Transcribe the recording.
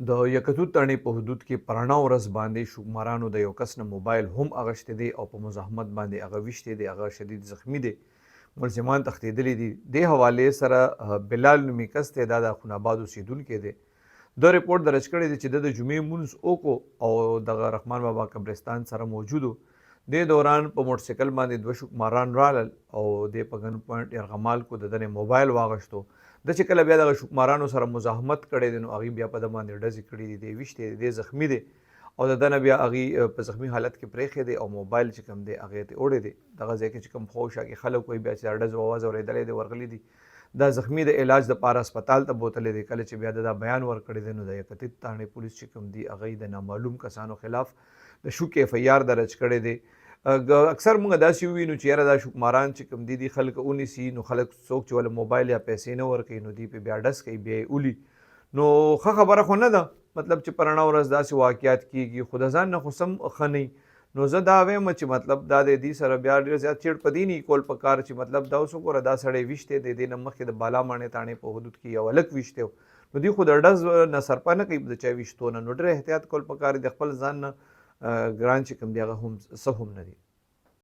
د یکتوت تڼۍ په حدود کې په رڼا ورځ باندې شوکمارانو د یو کس نه موبایل هم اغشتی دی او په مزاحمت باندې هغه ویشتی دی، هغه شدید زخمی دی، ملزمان تښتېدلي دي. دې حوالې سره بلال نومي کس دی، دا د خوناباد اوسېدونکی دی. د ریپورټ درج کړی دی چې د جمعې مونځ وکړو او دغه رحمان بابا قبرستان سره موجود و. دې دوران په موټرسایکل باندې دوه شوکماران رالل او د په ګن پوینټ یرغمال کو د دنې موبایل واغشتو. د چې کله بیا دغه شوکمارانو سره مزاحمت کړی دی نو هغوی بیا په ده باندې ډزې کړي دي، دی ویشتی دی، دی زخمي دی او د ده نه بیا هغوی په زخمي حالت کې پرېښی دی او موبایل چې کوم دی هغې ته وړی دی. دغه ځای کې چې کوم خوشا کې خلک وایي بیا چې دا ډزو اواز اورېدلی دی ورغلي دي. دا زخمی د علاج دپاره هسپتال ته بوتلی دی. کله چې بیا د دا بیان ورکړی دی نو د یکتیت تاڼې پولیس چې کوم دي هغوی د نامعلوم کسانو خلاف د شوکې اف ای آر درج کړی دی. اکثر موږ داسې ووینو چې یاره دا شوکماران چې کوم دي خلک ونیسي نو خلک څوک چې ول موبایل یا پیسې نه ورکوي نو دوی پې بیا ډز کوي، بیا یې ولي. نو ښه خبره خو نه ده، مطلب چې په رڼا ورځ داسې واقعات کېږي، خو د ځان نه خو سم ښه نه. نو زه دا وایم چې مطلب دا د دې سره بیا ډېر زیات چیړ په دې نه کول پکار چې مطلب دا اوس وګوره دا سړی ویشتی دی، دې نه مخکې د بالا ماڼۍ تاڼې په حدود کې یو هلک ویشتی و نو دوی خو د ډز نه سرپه نه کوي د چا ویشتو نه. نو ډېر احتیاط کول پکار دی، د خپل ځان نه ګران چې کوم دی هغه هم څه هم نه دي.